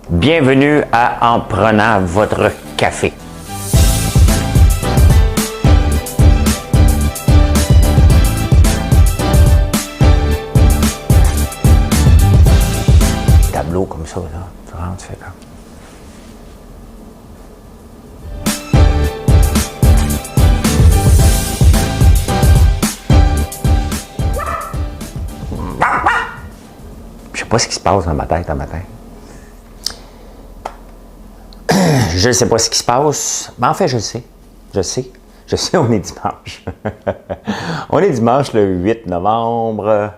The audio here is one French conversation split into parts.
Bienvenue à En prenant votre café. Tableau comme ça, là. Tu rentres, tu fais comme. Je sais pas ce qui se passe dans ma tête un matin. Je ne sais pas ce qui se passe. Mais en fait, je le sais. Je sais, on est dimanche. On est dimanche le 8 novembre.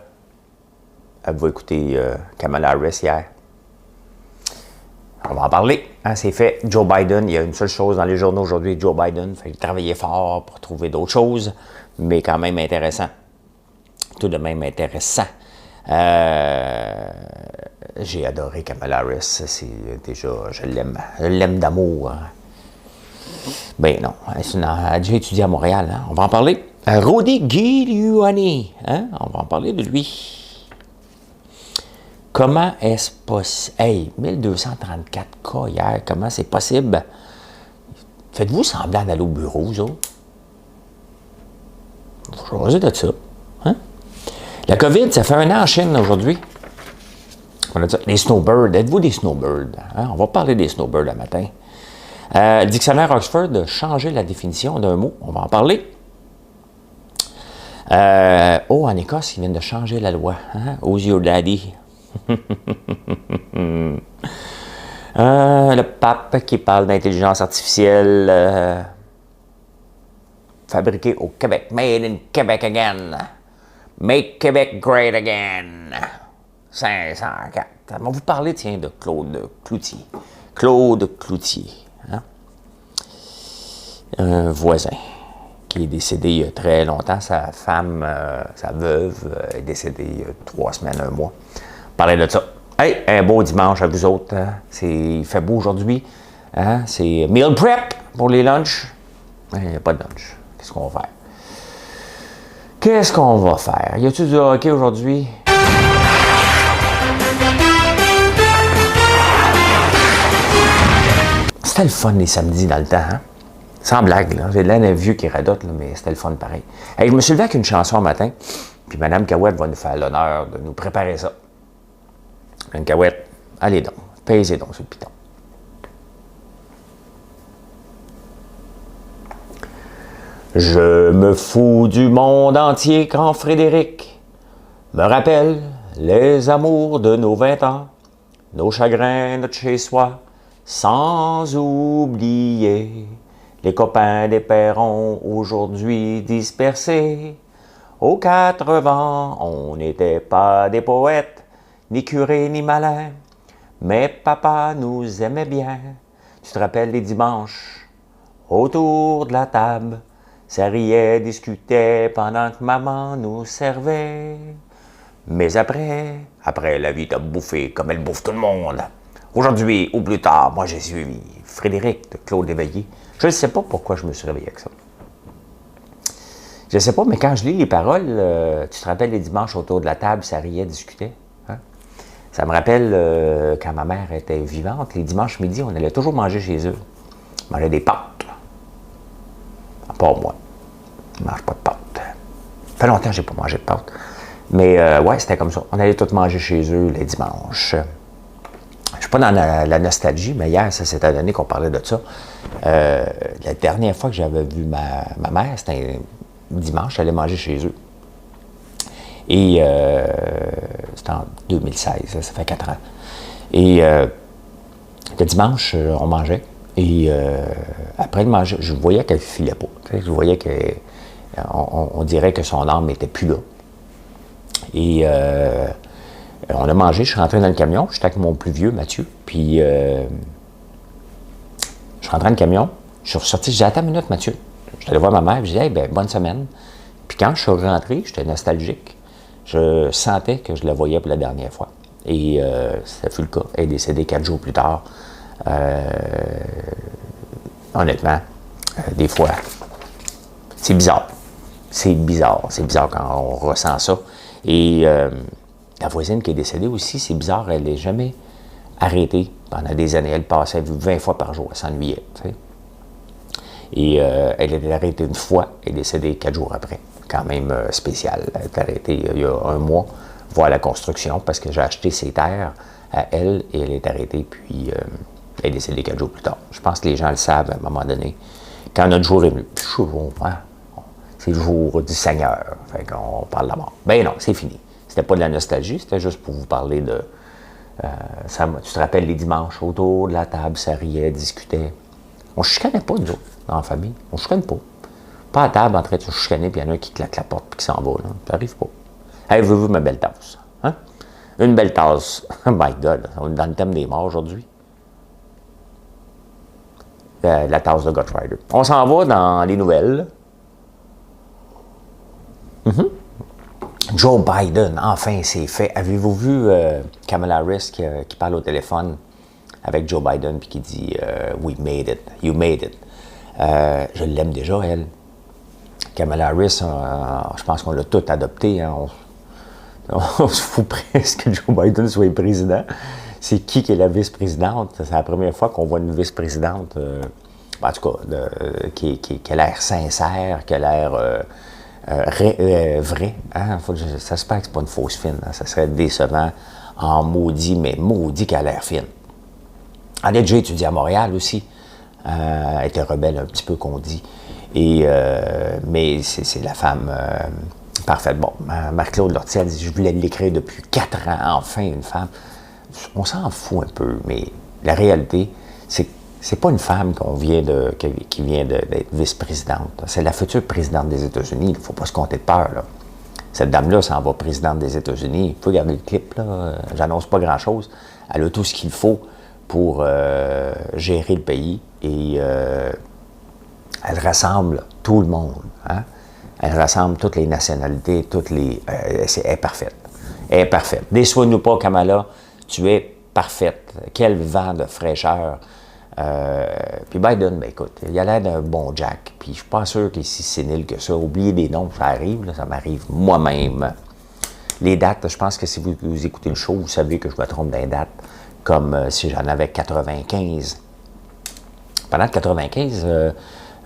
Avez-vous écouté Kamala Harris hier? On va en parler. Hein, c'est fait. Joe Biden, il y a une seule chose dans les journaux aujourd'hui. Joe Biden fait travailler fort pour trouver d'autres choses, mais quand même intéressant. Tout de même intéressant. J'ai adoré Kamala Harris. C'est déjà, je l'aime d'amour. Ben non, elle a déjà étudié à Montréal. Hein? On va en parler. Rudy Giuliani, hein? On va en parler de lui. Comment est-ce possible? Hey, 1234 cas hier, comment c'est possible? Faites-vous semblant d'aller au bureau, vous autres? Faut choisir de ça. Hein? La COVID, ça fait 1 an en Chine aujourd'hui. On a dit, les snowbirds, êtes-vous des snowbirds? Hein? On va parler des snowbirds le matin. Le dictionnaire Oxford a changé la définition d'un mot. On va en parler. En Écosse, ils viennent de changer la loi. Hein? Who's your daddy? Le pape qui parle d'intelligence artificielle fabriquée au Québec. Made in Quebec again. Make Québec great again. 504. On va vous parler, tiens, de Claude Cloutier. Claude Cloutier. Hein? Un voisin qui est décédé il y a très longtemps. Sa femme, sa veuve, est décédée il y a 3 semaines, 1 mois. Parler de ça. Hey, un beau dimanche à vous autres. Hein? Il fait beau aujourd'hui. Hein? C'est meal prep pour les lunchs. Il n'y a pas de lunch. Qu'est-ce qu'on va faire? Qu'est-ce qu'on va faire? Y a-t-il du hockey aujourd'hui? C'était le fun les samedis dans le temps, hein? Sans blague, là. J'ai de l'air d'un vieux qui radote, là, mais c'était le fun pareil. Hey, je me suis levé avec une chanson un matin, puis Mme Cahouette va nous faire l'honneur de nous préparer ça. Mme Cahouette, allez donc, pesez donc sur le piton. Je me fous du monde entier quand Frédéric me rappelle les amours de nos 20 ans, nos chagrins de chez soi, sans oublier les copains des Perrons aujourd'hui dispersés. Aux 4 vents, on n'était pas des poètes, ni curés ni malins, mais papa nous aimait bien. Tu te rappelles les dimanches, autour de la table, ça riait, discutait pendant que maman nous servait. Mais après, la vie t'a bouffé comme elle bouffe tout le monde. Aujourd'hui ou plus tard, moi j'ai suivi Frédéric de Claude Léveillé. Je ne sais pas pourquoi je me suis réveillé avec ça. Je ne sais pas, mais quand je lis les paroles, tu te rappelles les dimanches autour de la table, ça riait, discutait. Hein? Ça me rappelle quand ma mère était vivante, les dimanches midi, on allait toujours manger chez eux. On mangeait des pâtes. À part moi. Je ne mange pas de pâtes. Ça fait longtemps que je n'ai pas mangé de pâtes. Mais ouais, c'était comme ça. On allait tous manger chez eux les dimanches. Je ne suis pas dans la nostalgie, mais hier, ça s'était donné qu'on parlait de ça. La dernière fois que j'avais vu ma mère, c'était un dimanche, j'allais manger chez eux. Et c'était en 2016, ça fait 4 ans. Et le dimanche, on mangeait. Et après le manger, je voyais qu'elle ne filait pas. Je voyais qu'on dirait que son âme n'était plus là. Et on a mangé, je suis rentré dans le camion, j'étais avec mon plus vieux, Mathieu, puis je suis rentré dans le camion, je suis ressorti, je dis « Attends une minute, Mathieu ». Je suis allé voir ma mère, je dis « Hey, ben, bonne semaine ». Puis quand je suis rentré, j'étais nostalgique, je sentais que je la voyais pour la dernière fois. Et ça fut le cas, elle est décédée 4 jours plus tard. Honnêtement, des fois, c'est bizarre. C'est bizarre quand on ressent ça. Et la voisine qui est décédée aussi, c'est bizarre, elle n'est jamais arrêtée pendant des années. Elle passait 20 fois par jour, elle s'ennuyait. Et elle était arrêtée une fois et décédée 4 jours après. Quand même spécial. Elle est arrêtée il y a un mois, voir la construction, parce que j'ai acheté ses terres à elle et elle est arrêtée, puis elle est décédée 4 jours plus tard. Je pense que les gens le savent à un moment donné. Quand notre jour est venu, c'est le jour du Seigneur. Fait qu'on parle de la mort. Ben non, c'est fini. C'était pas de la nostalgie, c'était juste pour vous parler de... tu te rappelles les dimanches, autour de la table, ça riait, discutait. On ne chicanait pas, nous autres, dans la famille. On ne chicane pas. Pas à table en train de se chicaner, puis il y en a un qui claque la porte et qui s'en va. Là. Ça n'arrive pas. Hey, veux-vous ma belle tasse? Hein? Une belle tasse. Oh my God, on est dans le thème des morts aujourd'hui. La tasse de Ghost Rider. On s'en va dans les nouvelles. Joe Biden, enfin, c'est fait. Avez-vous vu Kamala Harris qui parle au téléphone avec Joe Biden puis qui dit We made it, you made it. Je l'aime déjà, elle. Kamala Harris, je pense qu'on l'a tout adopté. Hein. On se fout presque que Joe Biden soit président. C'est qui est la vice-présidente? C'est la première fois qu'on voit une vice-présidente, en tout cas, qui a l'air sincère, qui a l'air vrai. Hein? Ça se peut que ce n'est pas une fausse fine. Hein? Ça serait décevant en maudit, mais maudit qu'elle a l'air fine. Elle a déjà étudié à Montréal aussi. Elle était rebelle un petit peu, qu'on dit. Mais c'est la femme parfaite. Bon, Marc-Claude Lortie a dit « Je voulais l'écrire depuis 4 ans, enfin une femme. » On s'en fout un peu, mais la réalité, c'est pas une femme qui vient d'être vice-présidente. C'est la future présidente des États-Unis. Il ne faut pas se compter de peur, là. Cette dame-là s'en va présidente des États-Unis. Vous pouvez regarder le clip, là. J'annonce pas grand-chose. Elle a tout ce qu'il faut pour gérer le pays. Et elle rassemble tout le monde. Hein? Elle rassemble toutes les nationalités, elle est parfaite. Elle est parfaite. Déçois-nous pas, Kamala, tu es parfaite. Quel vent de fraîcheur. Puis Biden, ben écoute, il a l'air d'un bon Jack. Puis je suis pas sûr qu'il est si sénile que ça. Oubliez des noms, ça arrive, là, ça m'arrive moi-même. Les dates, je pense que si vous écoutez le show, vous savez que je me trompe des dates, comme si j'en avais 95. Pendant 95,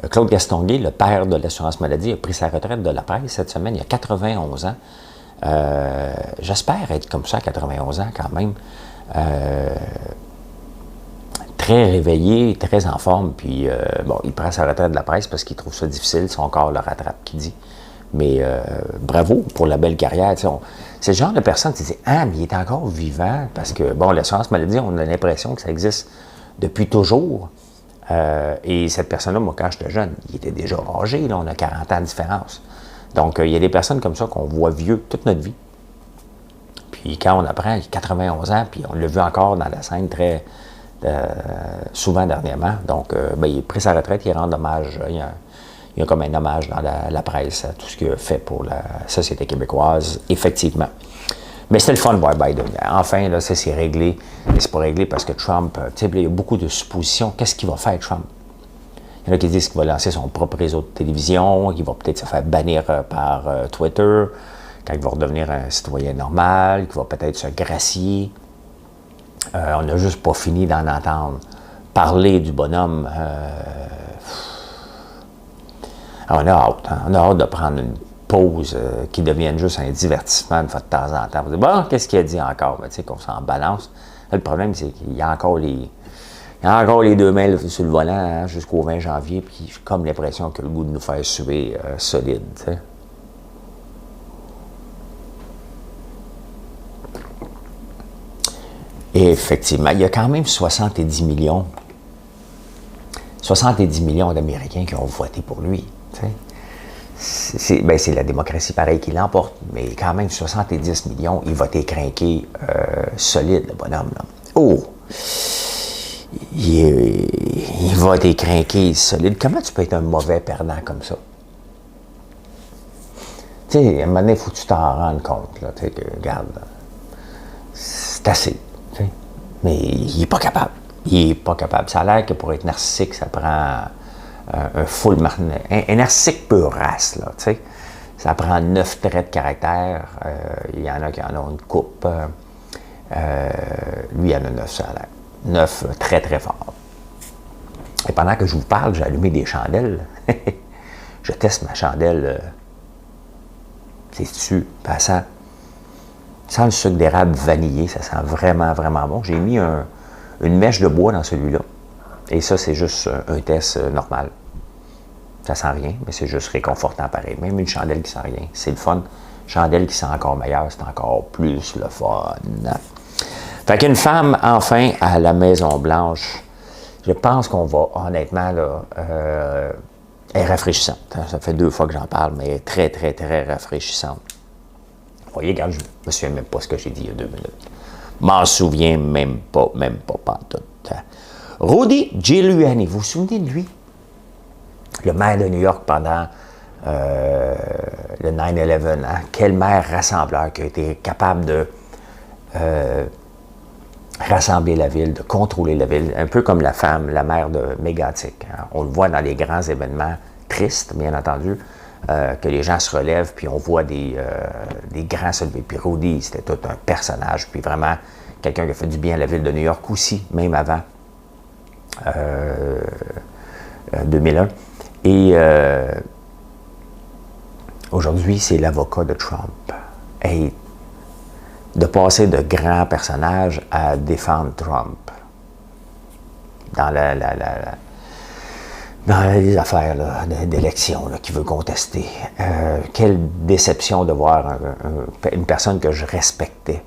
Claude Gastonguay, le père de l'assurance maladie, a pris sa retraite de la presse cette semaine, il y a 91 ans. J'espère être comme ça à 91 ans quand même. Très réveillé, très en forme, puis il prend sa retraite de la presse parce qu'il trouve ça difficile, son corps le rattrape, qu'il dit. Mais bravo pour la belle carrière. C'est le genre de personne qui dit « Ah, mais il est encore vivant », parce que, bon, l'assurance maladie, on a l'impression que ça existe depuis toujours. Et cette personne-là, moi, quand j'étais jeune, il était déjà âgé, là, on a 40 ans de différence. Donc, il y a des personnes comme ça qu'on voit vieux toute notre vie. Puis quand on apprend, il a 91 ans, puis on l'a vu encore dans la scène très souvent dernièrement. Donc, il a pris sa retraite, il rend hommage, il y a comme un hommage dans la presse à tout ce qu'il a fait pour la société québécoise, effectivement. Mais c'était le fun de voir Biden. Enfin, là, ça, c'est réglé. Mais c'est pas réglé parce que Trump, tu sais, il y a beaucoup de suppositions. Qu'est-ce qu'il va faire, Trump? Il y en a qui disent qu'il va lancer son propre réseau de télévision, qu'il va peut-être se faire bannir par Twitter, quand il va redevenir un citoyen normal, qu'il va peut-être se gracier. On n'a juste pas fini d'en entendre parler du bonhomme. On a hâte. Hein? On a hâte de prendre une pause qui devienne juste un divertissement de temps en temps. On dit, bon, qu'est-ce qu'il a dit encore? Ben, tu sais, qu'on s'en balance. Là, le problème, c'est qu'il y a encore les 2 mains sur le volant hein, jusqu'au 20 janvier, puis j'ai comme l'impression que le goût de nous faire suer solide. T'sais. Et effectivement, il y a quand même 70 millions d'Américains qui ont voté pour lui. T'sais. C'est la démocratie pareil qui l'emporte, mais quand même 70 millions, il votait crinqué solide, le bonhomme. Là. Oh! Il votait crinqué solide. Comment tu peux être un mauvais perdant comme ça? Tu sais, à un moment donné, il faut que tu t'en rendes compte. Là, que, regarde, c'est assez. T'sais. Mais il n'est pas capable. Il n'est pas capable. Ça a l'air que pour être narcissique, ça prend... un narcissique pure race, là, tu sais. Ça prend 9 traits de caractère. Il y en a qui en ont une coupe. Lui, il en a 9, ça a l'air. 9, très, très fort. Et pendant que je vous parle, j'ai allumé des chandelles. Je teste ma chandelle. C'est dessus, passant. Sans le sucre d'érable vanillé, ça sent vraiment, vraiment bon. J'ai mis une mèche de bois dans celui-là. Et ça, c'est juste un test normal. Ça sent rien, mais c'est juste réconfortant pareil. Même une chandelle qui sent rien, c'est le fun. Chandelle qui sent encore meilleure, c'est encore plus le fun. Fait qu'une femme, enfin, à la Maison-Blanche, je pense qu'on va, honnêtement, là, elle est rafraîchissante. Ça fait 2 fois que j'en parle, mais elle est très, très, très rafraîchissante. Vous voyez, regarde, je ne me souviens même pas ce que j'ai dit il y a 2 minutes. M'en souviens même pas tout. Rudy Giuliani, vous vous souvenez de lui? Le maire de New York pendant le 9/11. Hein? Quel maire rassembleur qui a été capable de rassembler la ville, de contrôler la ville, un peu comme la femme, la mère de Mégantic. Hein? On le voit dans les grands événements tristes, bien entendu, que les gens se relèvent, puis on voit des grands se lever. Puis Rudy, c'était tout un personnage, puis vraiment quelqu'un qui a fait du bien à la ville de New York aussi, même avant 2001. Et aujourd'hui, c'est l'avocat de Trump. Et de passer de grands personnages à défendre Trump dans dans les affaires d'élection qu'il veut contester. Quelle déception de voir une personne que je respectais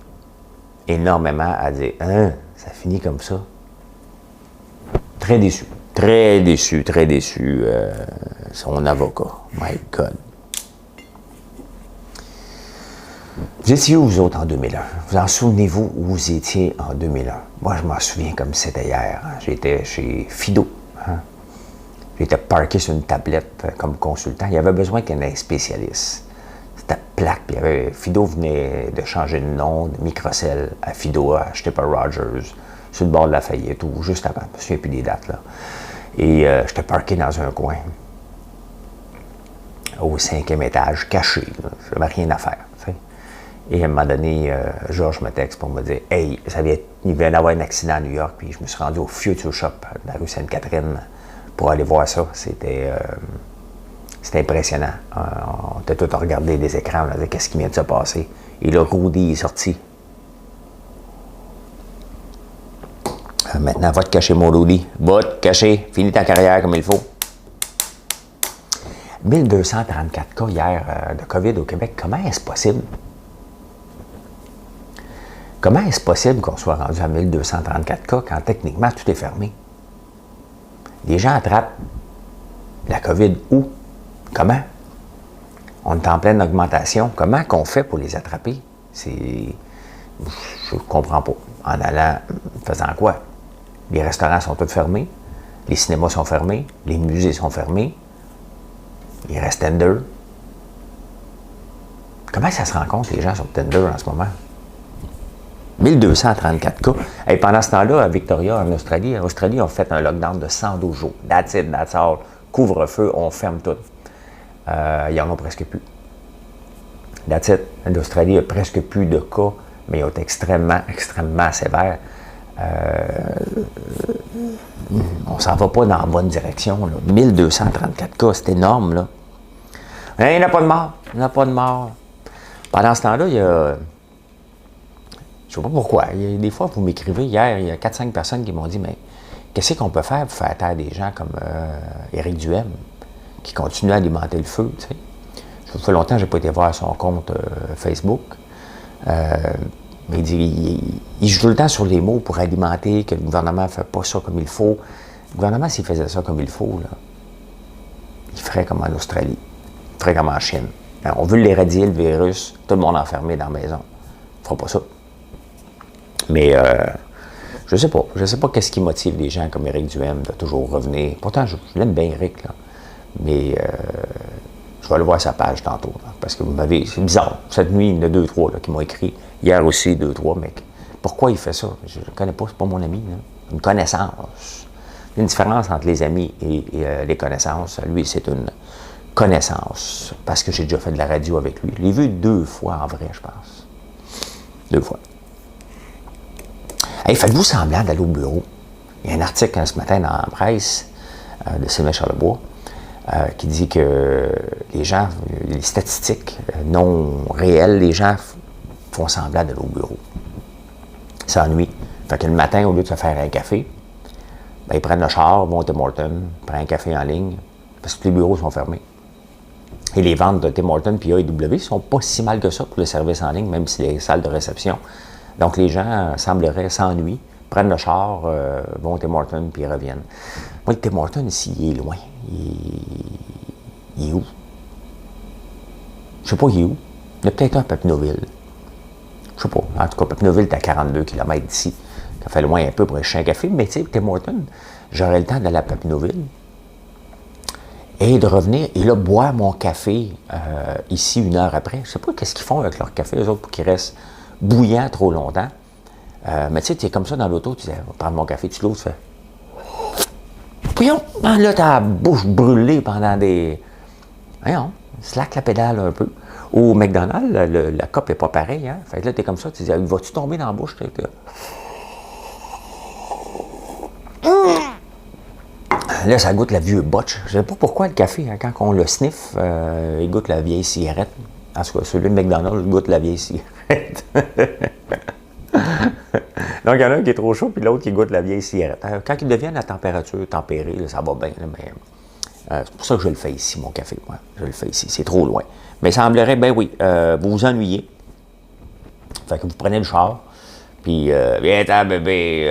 énormément à dire « Hein, ça finit comme ça ». Très déçu. Très déçu, très déçu. Son avocat. My God. Vous étiez où, vous autres, en 2001? Vous en souvenez-vous où vous étiez en 2001? Moi, je m'en souviens comme c'était hier. Hein. J'étais chez Fido. Hein. J'étais parké sur une tablette comme consultant. Il y avait besoin qu'il y ait un spécialiste. C'était plate. Puis Fido venait de changer de nom de Microcell à Fido, acheté par Rogers, sur le bord de la faillite, ou juste avant. Je ne me souviens plus des dates, là. Et j'étais parké dans un coin, au 5e étage, caché. Je n'avais rien à faire. T'sais. Et à un moment donné, Georges me texte pour me dire « Hey, il vient d'avoir un accident à New York, puis je me suis rendu au Future Shop, de la rue Sainte-Catherine, pour aller voir ça. » C'était impressionnant. On était tous à regarder des écrans, on a dit « Qu'est-ce qui vient de se passer? » Et là, Rudy est sorti. Maintenant, va te cacher, mon Rudy. Va te cacher. Finis ta carrière comme il faut. 1234 cas hier de COVID au Québec. Comment est-ce possible? Comment est-ce possible qu'on soit rendu à 1234 cas quand techniquement tout est fermé? Les gens attrapent la COVID où? Comment? On est en pleine augmentation. Comment qu'on fait pour les attraper? Je ne comprends pas. En allant, faisant quoi? Les restaurants sont tous fermés, les cinémas sont fermés, les musées sont fermés, il reste Tinder. Comment ça se rencontre, les gens sur Tinder en ce moment? 1234 cas. Et pendant ce temps-là, à Victoria, en Australie, on fait un lockdown de 112 jours. That's it, that's all. Couvre-feu, on ferme tout. Il n'y en a presque plus. That's it. L'Australie a presque plus de cas, mais ils ont été extrêmement, extrêmement sévères. On s'en va pas dans la bonne direction. Là. 1234 cas, c'est énorme. Là. Il n'y en a pas de mort. Il n'y en a pas de mort. Pendant ce temps-là, il y a... Je ne sais pas pourquoi. Des fois, vous m'écrivez, hier, il y a 4-5 personnes qui m'ont dit « Mais qu'est-ce qu'on peut faire pour faire taire des gens comme Éric Duhem, qui continue à alimenter le feu? » Tu sais. Ça fait longtemps que je n'ai pas été voir son compte Facebook. Mais il joue tout le temps sur les mots pour alimenter que le gouvernement ne fait pas ça comme il faut. Le gouvernement, s'il faisait ça comme il faut, là, il ferait comme en Australie, il ferait comme en Chine. Alors, on veut l'éradier, le virus, tout le monde enfermé dans la maison. Il ne fera pas ça. Mais je sais pas. Je sais pas qu'est-ce qui motive les gens comme Éric Duhem de toujours revenir. Pourtant, je l'aime bien, Éric, là. Mais je vais aller voir sa page tantôt. Là, parce que vous m'avez... C'est bizarre. Cette nuit, il y en a 2-3 qui m'ont écrit. Hier aussi, 2-3, mais pourquoi il fait ça? Je ne le connais pas, c'est pas mon ami. Là. Une connaissance. Il y a une différence entre les amis et les connaissances. Lui, c'est une connaissance. Parce que j'ai déjà fait de la radio avec lui. Je l'ai vu 2 fois en vrai, je pense. 2 fois. Hey, faites-vous semblant d'aller au bureau. Il y a un article ce matin dans la presse de Sylvain Charlebois qui dit que les gens, les statistiques non réelles, les gens font semblant d'aller au bureau. Ils s'ennuient. Fait que le matin, au lieu de se faire un café, ben, ils prennent le char, vont au Tim Hortons, prennent un café en ligne, parce que tous les bureaux sont fermés. Et les ventes de Tim Hortons et AEW ne sont pas si mal que ça pour le service en ligne, même si les salles de réception. Donc les gens sembleraient s'ennuient, prennent le char, vont au Tim Hortons puis reviennent. Moi, le Tim Hortons ici, il est loin. Il est où? Je sais pas, il est où? Il y a peut-être un à Papineauville. Je sais pas. En tout cas, Papineauville est à 42 km d'ici. Ça fait loin un peu pour acheter un café, mais tu sais, Tim Hortons, j'aurais le temps d'aller à Papineauville et de revenir, et là, boire mon café ici 1 heure après. Je sais pas qu'est-ce qu'ils font avec leur café, eux autres, pour qu'il reste bouillant trop longtemps. Mais tu sais, tu es comme ça dans l'auto, tu dis, on va prendre mon café, tu l'ouvres, tu fais. Pouillon! Là, t'as la bouche brûlée pendant des. Voyons, slack la pédale un peu. Au McDonald's, la coupe n'est pas pareille, hein? Fait que là, t'es comme ça, tu dis, vas-tu tomber dans la bouche? Là, ça goûte la vieux botch. Je ne sais pas pourquoi le café, hein, quand on le sniffe, il goûte la vieille cigarette. En tout cas, celui de McDonald's goûte la vieille cigarette. Donc, il y en a un qui est trop chaud, puis l'autre qui goûte la vieille cigarette. Quand ils deviennent à température tempérée, là, ça va bien. Là, mais, c'est pour ça que je le fais ici, mon café. Moi. Je le fais ici. C'est trop loin. Mais il semblerait, ben oui, vous vous ennuyez. Fait que vous prenez le char. Puis, viens-t'en, bébé,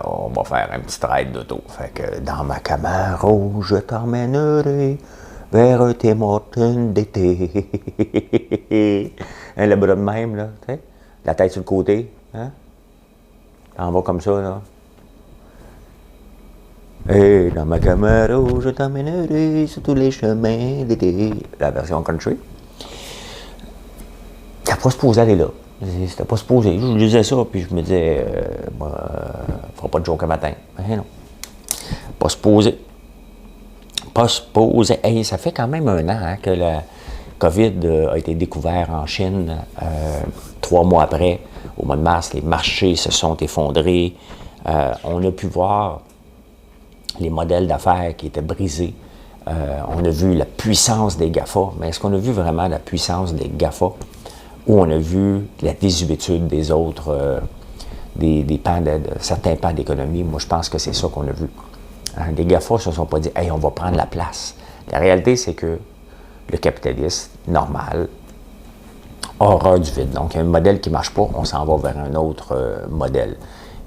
on va faire un petit ride d'auto. Fait que dans ma Camaro, je t'emmènerai vers un Tim Hortons d'été. Hein, le bras de même, là, tu sais, la tête sur le côté, hein? T'en vas comme ça, là. Et dans ma Camaro, je t'emmènerai sur tous les chemins d'été. La version country. T'as pas supposé aller là. C'était pas supposé. Je lisais ça, puis je me disais, fera pas de joke un matin. Mais non. Pas supposé. Pas supposé. Hey, ça fait quand même 1 an hein, que le COVID a été découvert en Chine. 3 mois après, au mois de mars, les marchés se sont effondrés. On a pu voir les modèles d'affaires qui étaient brisés. On a vu la puissance des GAFA. Mais est-ce qu'on a vu vraiment la puissance des GAFA? Où on a vu la désuétude des autres, certains pans d'économie. Moi, je pense que c'est ça qu'on a vu. Hein, les GAFA ne se sont pas dit « Hey, on va prendre la place ». La réalité, c'est que le capitaliste normal a horreur du vide. Donc, il y a un modèle qui ne marche pas, on s'en va vers un autre modèle.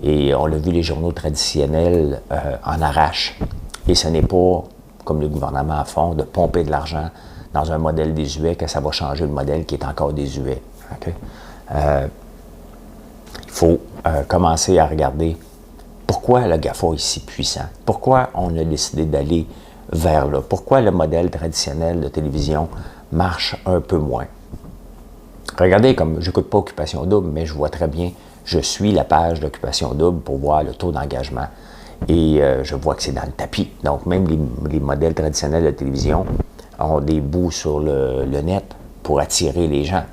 Et on l'a vu, les journaux traditionnels en arrachent. Et ce n'est pas, comme le gouvernement à fond, de pomper de l'argent dans un modèle désuet que ça va changer le modèle qui est encore désuet. Okay? Il faut commencer à regarder pourquoi le GAFA est si puissant, pourquoi on a décidé d'aller vers là, pourquoi le modèle traditionnel de télévision marche un peu moins. Regardez, comme j'écoute pas Occupation Double, mais je vois très bien, je suis la page d'Occupation Double pour voir le taux d'engagement et je vois que c'est dans le tapis. Donc même les modèles traditionnels de télévision ont des bouts sur le net pour attirer les gens.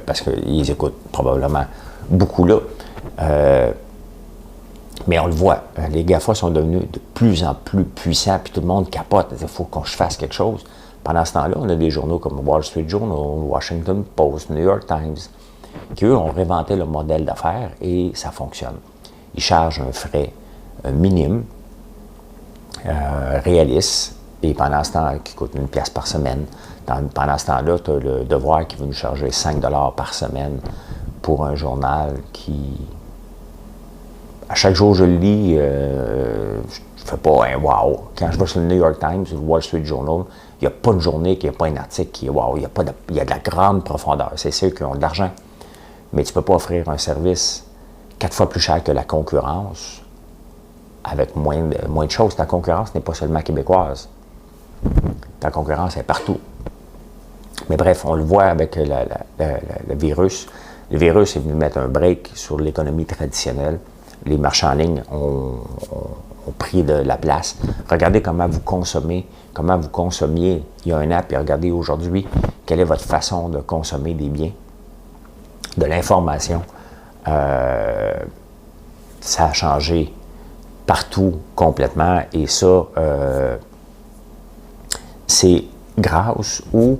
Parce qu'ils écoutent probablement beaucoup là. Mais on le voit, les GAFA sont devenus de plus en plus puissants, puis tout le monde capote. Il faut que je fasse quelque chose. Pendant ce temps-là, on a des journaux comme Wall Street Journal, Washington Post, New York Times, qui eux ont réinventé le modèle d'affaires et ça fonctionne. Ils chargent un frais minime, réaliste, et pendant ce temps, qui coûte 1 pièce par semaine. Pendant ce temps-là, tu as le Devoir qui veut nous charger 5 $ par semaine pour un journal qui... À chaque jour je le lis, je ne fais pas un wow. Quand je vais sur le New York Times ou le Wall Street Journal, il n'y a pas de journée qui n'y a pas un article qui est wow. Il y a de la grande profondeur. C'est ceux qui ont de l'argent. Mais tu ne peux pas offrir un service 4 fois plus cher que la concurrence avec moins de choses. Ta concurrence n'est pas seulement québécoise. Ta concurrence est partout. Mais bref, on le voit avec le virus. Le virus est venu mettre un break sur l'économie traditionnelle. Les marchands en ligne ont pris de la place. Regardez comment vous consommez, comment vous consommiez il y a 1 an, puis regardez aujourd'hui quelle est votre façon de consommer des biens, de l'information. ça a changé partout complètement. Et ça, c'est grâce où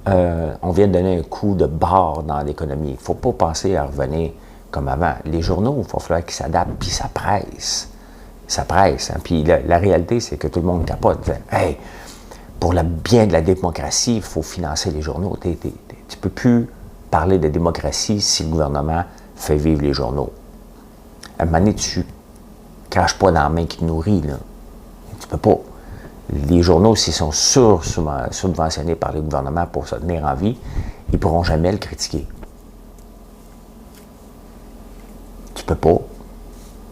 on vient de donner un coup de barre dans l'économie. Il ne faut pas penser à revenir comme avant. Les journaux, il va falloir qu'ils s'adaptent, puis ça presse. Ça presse. Hein? Puis la réalité, c'est que tout le monde capote. Hey, pour le bien de la démocratie, il faut financer les journaux. Tu ne peux plus parler de démocratie si le gouvernement fait vivre les journaux. À un moment donné, tu ne craches pas dans la main qui te nourrit. Là. Tu peux pas. Les journaux, s'ils sont subventionnés par le gouvernement pour se tenir en vie, ils ne pourront jamais le critiquer. Tu peux pas.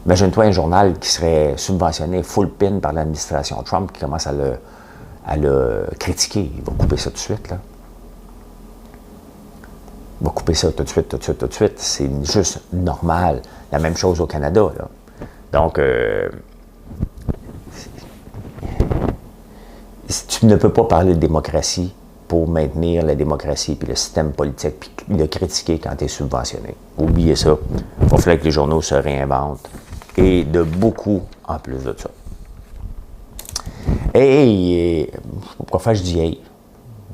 Imagine-toi un journal qui serait subventionné full pin par l'administration Trump qui commence à le critiquer. Il va couper ça tout de suite, là. Il va couper ça tout de suite, tout de suite, tout de suite. C'est juste normal. La même chose au Canada, là. Donc, tu ne peux pas parler de démocratie pour maintenir la démocratie puis le système politique puis le critiquer quand tu es subventionné. Oubliez ça. Il va falloir que les journaux se réinventent. Et de beaucoup en plus de ça. Hey, pourquoi je dis hey?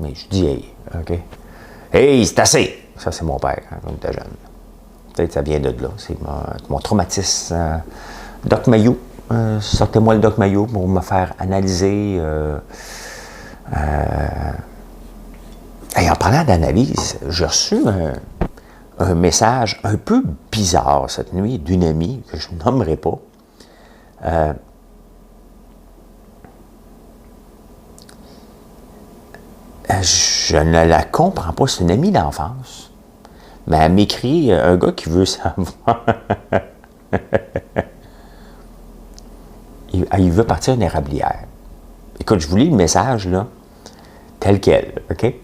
Mais je dis hey, OK? Hey, c'est assez! Ça, c'est mon père, quand j'étais jeune. Peut-être que ça vient de là. C'est mon traumatisme. Doc Mayou. Sortez-moi le Doc Mayou pour me faire analyser. Et en parlant d'analyse, j'ai reçu un message un peu bizarre cette nuit d'une amie que je ne nommerai pas. Je ne la comprends pas. C'est une amie d'enfance. Mais elle m'écrit un gars qui veut savoir. il veut partir en érablière. Écoute, je vous lis le message, là, tel quel, OK?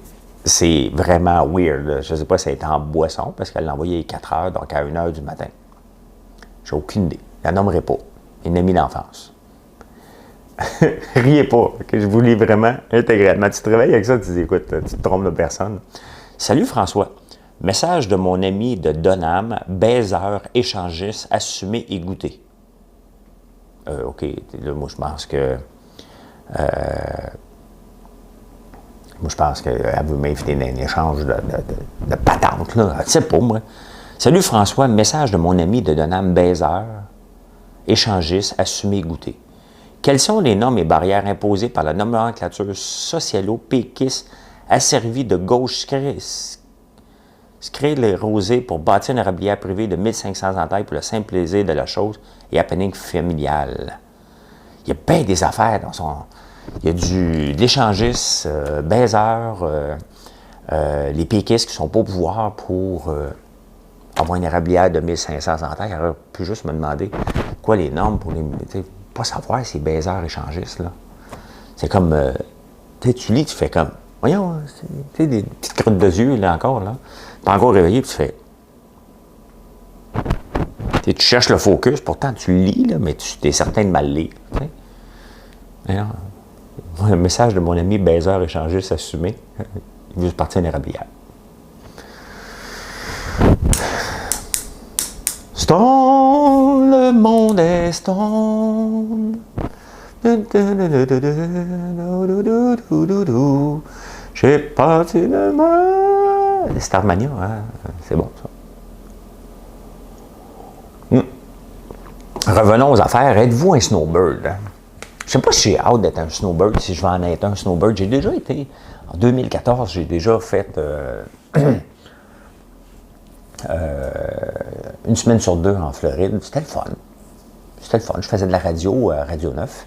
C'est vraiment weird, là. Je ne sais pas si elle est en boisson, parce qu'elle l'a envoyé à 4 heures, donc à 1 heure du matin. J'ai aucune idée. Je la nommerai pas. Une amie d'enfance. Riez pas, OK? Je vous lis vraiment intégralement. Tu te réveilles avec ça, tu dis, écoute, tu te trompes de personne. Salut François. Message de mon ami de Donham, baiseur, échangiste, assumé et goûté. OK, là, moi, je pense que... moi, je pense qu'elle veut m'inviter dans un échange de patentes, là. Tu sais pas, moi. Salut François, message de mon ami de Donham, baiseur, échangiste, assumé et goûté. Quelles sont les normes et barrières imposées par la nomenclature socialo-péquiste asservie de gauche sclérosée pour bâtir une érablière privée de 1500 entailles pour le simple plaisir de la chose et happening familial? Il y a bien des affaires dans son... Il y a de l'échangiste, baiseur, les péquistes qui sont pas au pouvoir pour avoir une érablière de 1500 entailles. Elle aurait pu juste me demander quoi les normes pour les... Pas savoir ces baiseurs échangistes, là. C'est comme... tu lis, tu fais comme... Voyons, tu sais, des petites crottes de yeux, là, encore, là. Pas encore réveillé, puis tu fais... Tu cherches le focus, pourtant tu lis, là, mais tu es certain de mal lire. Alors, un message de mon ami baiseur échangiste assumé. Il veut partir en érablière. Stone, le monde est stone. J'ai parti de moi. Starmania, hein? C'est bon ça. Revenons aux affaires. Êtes-vous un snowbird? Hein? Je ne sais pas si j'ai hâte d'être un snowbird, si je vais en être un snowbird. J'ai déjà été, en 2014, j'ai déjà fait une semaine sur 2 en Floride. C'était le fun. C'était le fun. Je faisais de la radio, Radio 9,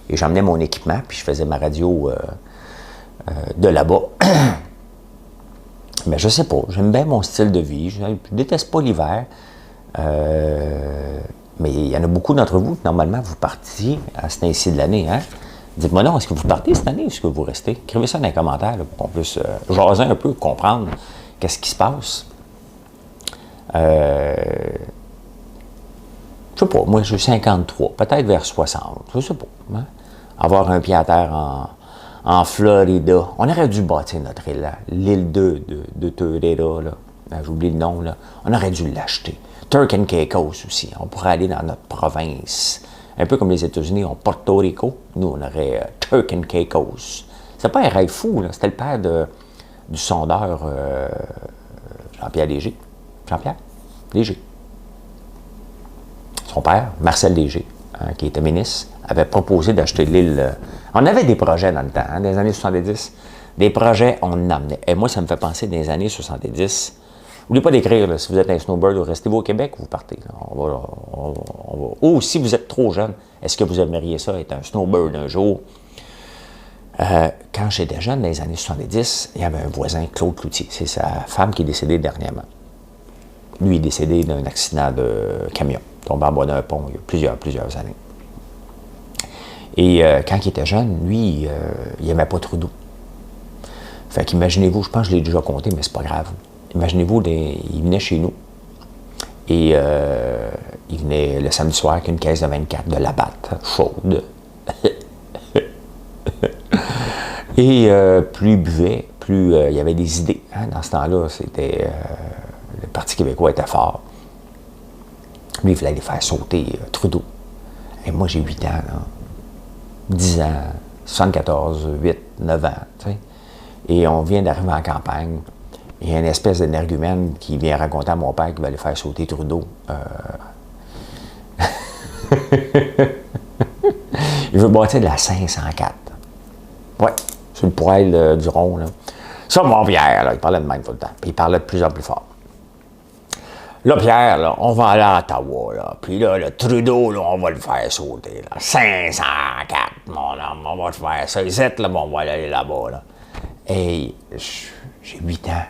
et j'emmenais mon équipement, puis je faisais ma radio de là-bas. Mais je sais pas, j'aime bien mon style de vie. Je déteste pas l'hiver. Mais il y en a beaucoup d'entre vous qui, normalement, vous partiez à ce temps-ci de l'année. Hein? Dites-moi non, est-ce que vous partez cette année ou est-ce que vous restez? Écrivez ça dans les commentaires là, pour qu'on puisse jaser un peu, comprendre qu'est-ce qui se passe. Je sais pas, moi, j'ai 53, peut-être vers 60, je sais pas. Hein? Avoir un pied à terre en Florida. On aurait dû bâtir notre île, l'île de Torera, là. J'oublie le nom, là. On aurait dû l'acheter. Turks and Caicos aussi. On pourrait aller dans notre province. Un peu comme les États-Unis ont Porto Rico. Nous, on aurait Turks and Caicos. C'est pas un rêve fou, là. C'était le père du sondeur Jean-Pierre Léger. Jean-Pierre Léger. Son père, Marcel Léger, hein, qui était ministre, avait proposé d'acheter l'île. On avait des projets dans le temps, hein, dans les années 70. Des projets, on en amenait. Et moi, ça me fait penser des années 70. N'oubliez pas d'écrire, là, si vous êtes un snowbird, restez-vous au Québec ou vous partez. Là. Ou si vous êtes trop jeune, est-ce que vous aimeriez ça, être un snowbird un jour? Quand j'étais jeune, dans les années 70, il y avait un voisin, Claude Cloutier. C'est sa femme qui est décédée dernièrement. Lui est décédé d'un accident de camion, tombé en bas d'un pont il y a plusieurs années. Et quand il était jeune, lui, il n'aimait pas Trudeau. Fait qu'imaginez-vous, je pense que je l'ai déjà compté, mais c'est pas grave. Imaginez-vous, il venait chez nous et il venait le samedi soir avec une caisse de 24 de Labatt, chaude. Et plus il buvait, plus il y avait des idées. Hein? Dans ce temps-là, c'était le Parti québécois était fort. Lui, il voulait aller faire sauter Trudeau. Et moi, j'ai 8 ans, là. 10 ans, 74, 8, 9 ans. Tu sais. Et on vient d'arriver en campagne. Il y a une espèce d'énergumène qui vient raconter à mon père qu'il va aller faire sauter Trudeau. Il veut bâtir de la 504. Ouais, sur le poêle du rond. Là. Ça, mon Pierre, là, il parlait de même tout le temps. Puis il parlait de plus en plus fort. Là, Pierre, là, on va aller à Ottawa, là. Puis là, le Trudeau, là, on va le faire sauter, là. 504, mon homme, on va le faire ça. Ici, là, bon, on va aller là-bas, là. Et j'ai 8 ans.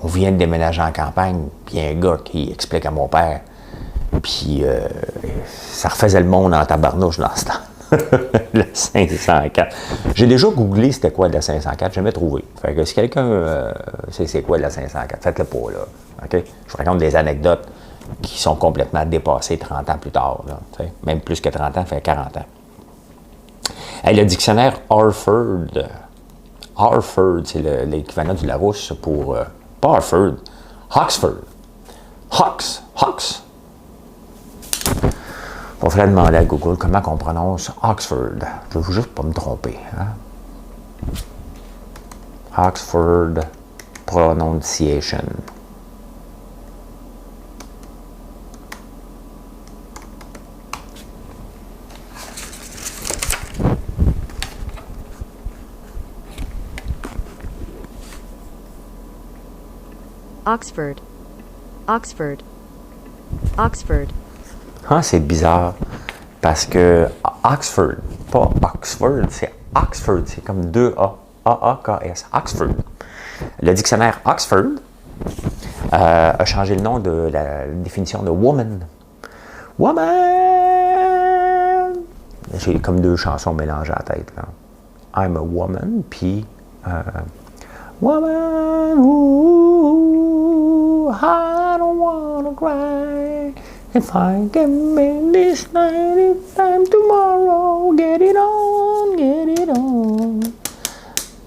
On vient de déménager en campagne, puis il y a un gars qui explique à mon père. Puis ça refaisait le monde en tabarnouche dans ce temps. La 504. J'ai déjà googlé c'était quoi de la 504, j'ai jamais trouvé. Fait que si quelqu'un sait c'est quoi de la 504, faites-le pas, là. OK? Je vous raconte des anecdotes qui sont complètement dépassées 30 ans plus tard. Là, même plus que 30 ans, ça fait 40 ans. Hey, le dictionnaire Harford, c'est l'équivalent du Larousse pour... pas Harford, Oxford. Hawks. On faudrait demander à Google comment on prononce Oxford. Je ne veux juste pas me tromper. Hein? Oxford Pronunciation. Oxford. Ah, c'est bizarre, parce que Oxford, pas Oxford, c'est Oxford, c'est comme 2 A, A-A-K-S, Oxford. Le dictionnaire Oxford a changé le nom de la définition de woman. Woman! J'ai comme 2 chansons mélangées à la tête, là. I'm a woman, puis woman, ooh, I don't wanna cry. If I can make this night, it's time tomorrow. Get it on.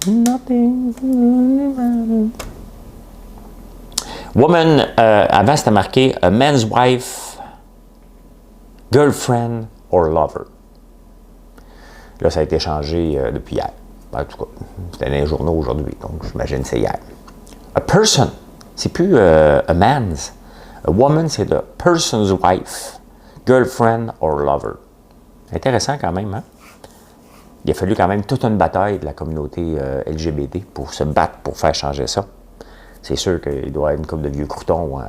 Nothing. Woman, avant c'était marqué a man's wife, girlfriend or lover. Là, ça a été changé depuis hier. En tout cas, c'était dans les journaux aujourd'hui, donc j'imagine que c'est hier. A person, c'est plus a man's. A woman, c'est the person's wife, girlfriend or lover. Intéressant quand même, hein? Il a fallu quand même toute une bataille de la communauté LGBT pour se battre pour faire changer ça. C'est sûr qu'il doit y avoir une couple de vieux croutons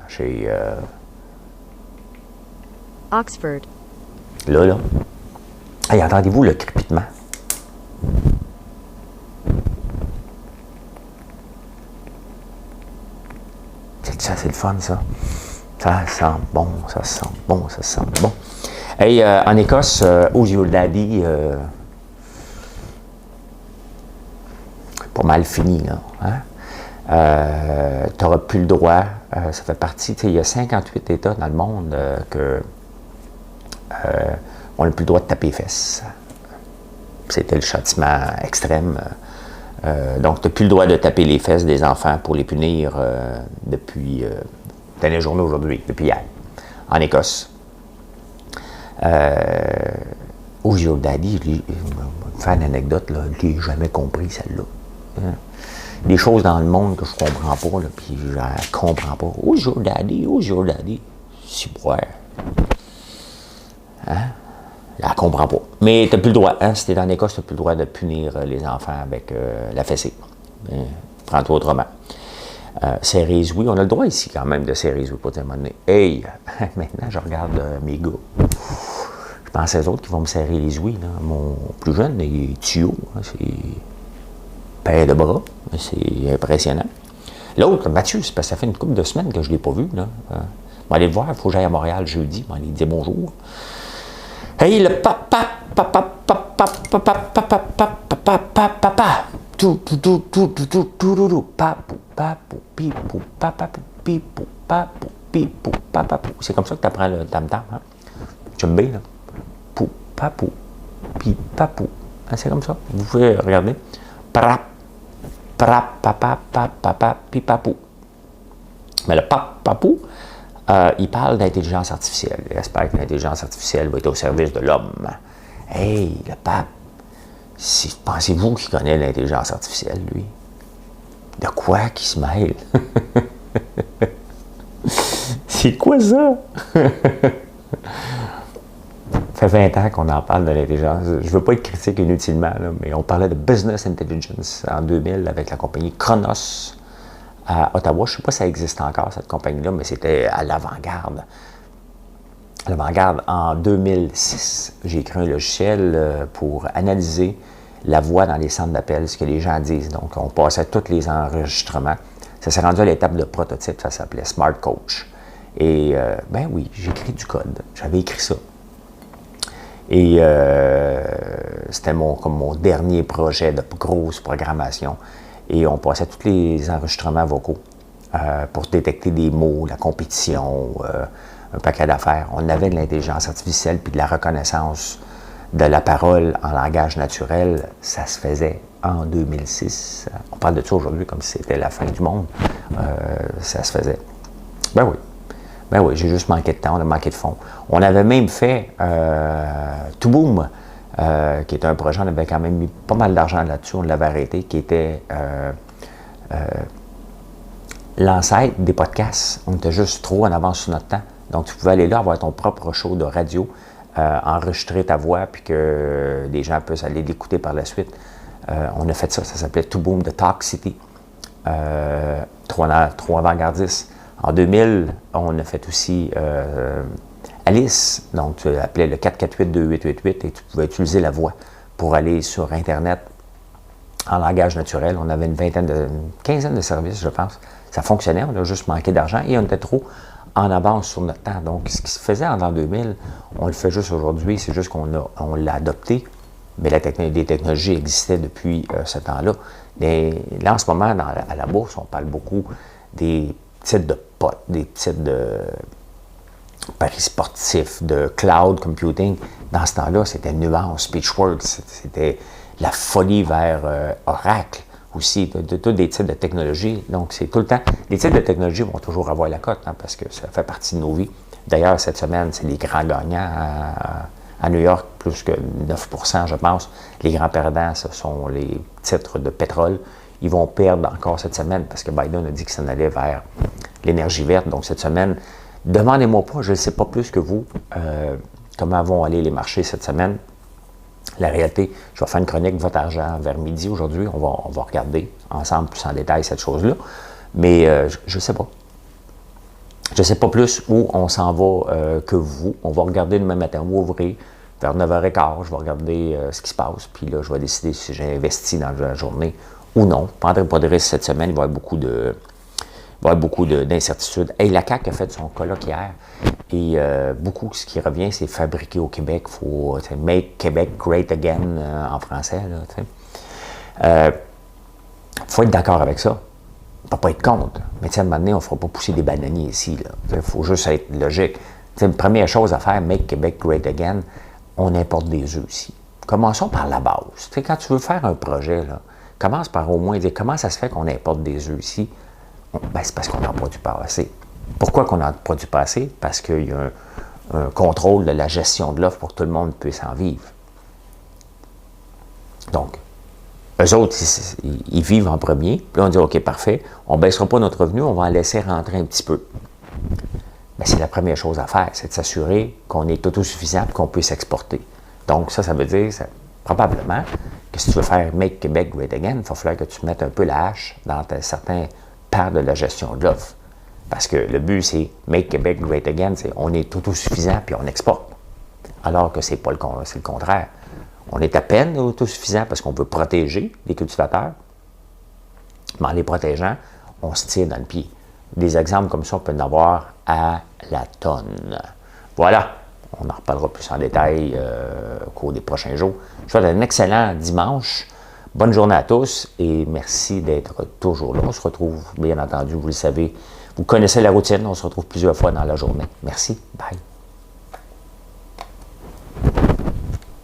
chez... Oxford. Là. Hey, entendez-vous le crépitement? C'est le fun, ça. Ça sent bon. Hey, en Écosse, Who's Your Daddy, pas mal fini, là. Hein? Tu n'auras plus le droit, ça fait partie, il y a 58 États dans le monde on n'a plus le droit de taper les fesses. C'était le châtiment extrême. Donc, tu n'as plus le droit de taper les fesses des enfants pour les punir depuis Dernière journée aujourd'hui, depuis hier, en Écosse. Your Daddy, je vais faire une anecdote, là, je l'ai jamais compris, celle-là. Hein? Des choses dans le monde que je comprends pas, là, puis je ne comprends pas. Who's your daddy? C'est pour hein? Elle ne comprend pas. Mais tu n'as plus le droit, hein? Si tu es en Écosse, tu n'as plus le droit de punir les enfants avec la fessée. Prends-toi autrement. Serrer les ouïes, on a le droit ici quand même de serrer les ouïes pour témoigner. Hey, maintenant je regarde mes gars. Je pense aux autres qui vont me serrer les ouïes. Là. Mon plus jeune, il est tuyau, hein, c'est paire de bras, c'est impressionnant. L'autre, Mathieu, c'est parce que ça fait une couple de semaines que je ne l'ai pas vu. Là. Je vais aller le voir, il faut que j'aille à Montréal jeudi, je vais aller dire bonjour. Hey, le papa, c'est comme ça que tu apprends le tam-tam, hein? Chumbé, là. Pou, papou, pi, papou. C'est comme ça. Vous pouvez regarder. Prap, prap, papa, papa, pi, papou. Mais le papou, il parle d'intelligence artificielle. Il espère que l'intelligence artificielle va être au service de l'homme. Hey, le pape, pensez-vous qu'il connaît l'intelligence artificielle, lui? De quoi qu'il se mêle? C'est quoi ça? Ça fait 20 ans qu'on en parle de l'intelligence. Je ne veux pas être critique inutilement, là, mais on parlait de business intelligence en 2000 avec la compagnie Chronos à Ottawa. Je ne sais pas si ça existe encore, cette compagnie-là, mais c'était à l'avant-garde. À l'avant-garde, en 2006, j'ai écrit un logiciel pour analyser la voix dans les centres d'appel, ce que les gens disent. Donc, on passait tous les enregistrements. Ça s'est rendu à l'étape de prototype, ça s'appelait Smart Coach. Et, ben oui, j'ai écrit du code. J'avais écrit ça. Et c'était comme mon dernier projet de grosse programmation. Et on passait tous les enregistrements vocaux pour détecter des mots, la compétition, un paquet d'affaires. On avait de l'intelligence artificielle puis de la reconnaissance de la parole en langage naturel. Ça se faisait en 2006. On parle de ça aujourd'hui comme si c'était la fin du monde. Ça se faisait. Ben oui, j'ai juste manqué de temps, on a manqué de fonds. On avait même fait Touboum, qui était un projet, on avait quand même mis pas mal d'argent là-dessus, on l'avait arrêté, qui était l'ancêtre des podcasts. On était juste trop en avance sur notre temps. Donc, tu pouvais aller là, avoir ton propre show de radio, enregistrer ta voix, puis que les gens puissent aller l'écouter par la suite. On a fait ça s'appelait Touboum de Talk City. Trois avant-gardistes. En 2000, on a fait aussi Alice, donc tu appelais le 448-2888 et tu pouvais utiliser la voix pour aller sur Internet en langage naturel. On avait une quinzaine de services, je pense. Ça fonctionnait, on a juste manqué d'argent et on était trop en avance sur notre temps. Donc, ce qui se faisait en l'an 2000, on le fait juste aujourd'hui, c'est juste qu'on l'a adopté, mais les technologies existaient depuis ce temps-là. Là, en ce moment, à la bourse, on parle beaucoup des titres de potes, des titres de paris sportifs, de cloud computing. Dans ce temps-là, c'était Nuance, Speechworks, c'était la folie vers Oracle aussi, tous des types de technologies. Donc, c'est tout le temps, les types de technologies vont toujours avoir la cote, hein, parce que ça fait partie de nos vies. D'ailleurs, cette semaine, c'est les grands gagnants à New York, plus que 9%, je pense. Les grands perdants, ce sont les titres de pétrole. Ils vont perdre encore cette semaine parce que Biden a dit qu'il s'en allait vers l'énergie verte. Donc, cette semaine, demandez-moi pas, je ne sais pas plus que vous, comment vont aller les marchés cette semaine. La réalité, je vais faire une chronique Votre argent vers midi aujourd'hui. On va regarder ensemble plus en détail cette chose-là. Mais je ne sais pas. Je ne sais pas plus où on s'en va que vous. On va regarder demain matin, on va ouvrir vers 9h15. Je vais regarder ce qui se passe. Puis là, je vais décider si j'ai investi dans la journée ou non. Je ne prendrai pas de risque cette semaine. Il va y avoir beaucoup d'incertitudes. Hey, la CAQ a fait son colloque hier. Et beaucoup, ce qui revient, c'est fabriquer au Québec. Il faut make Québec great again en français. Il faut être d'accord avec ça. On ne peut pas être contre. Mais à un moment donné, on ne fera pas pousser des bananiers ici. Il faut juste être logique. La première chose à faire, make Québec great again, on importe des œufs ici. Commençons par la base. Quand tu veux faire un projet, là, commence par au moins dire comment ça se fait qu'on importe des œufs ici. C'est parce qu'on n'en produit pas assez. Pourquoi qu'on n'en produit pas assez? Parce qu'il y a un contrôle de la gestion de l'offre pour que tout le monde puisse en vivre. Donc, eux autres, ils vivent en premier, puis on dit, OK, parfait, on ne baissera pas notre revenu, on va en laisser rentrer un petit peu. Mais c'est la première chose à faire, c'est de s'assurer qu'on est autosuffisant et qu'on peut s'exporter. Donc, ça veut dire, probablement, que si tu veux faire Make Québec Great Again, il va falloir que tu mettes un peu la hache dans certains parts de la gestion de l'offre. Parce que le but, c'est Make Québec Great Again, c'est on est autosuffisant puis on exporte. Alors que c'est le contraire. On est à peine autosuffisant parce qu'on veut protéger les cultivateurs, mais en les protégeant, on se tire dans le pied. Des exemples comme ça, on peut en avoir à la tonne. Voilà, on en reparlera plus en détail au cours des prochains jours. Je vous souhaite un excellent dimanche. Bonne journée à tous et merci d'être toujours là. On se retrouve, bien entendu, vous le savez, vous connaissez la routine, on se retrouve plusieurs fois dans la journée. Merci, bye.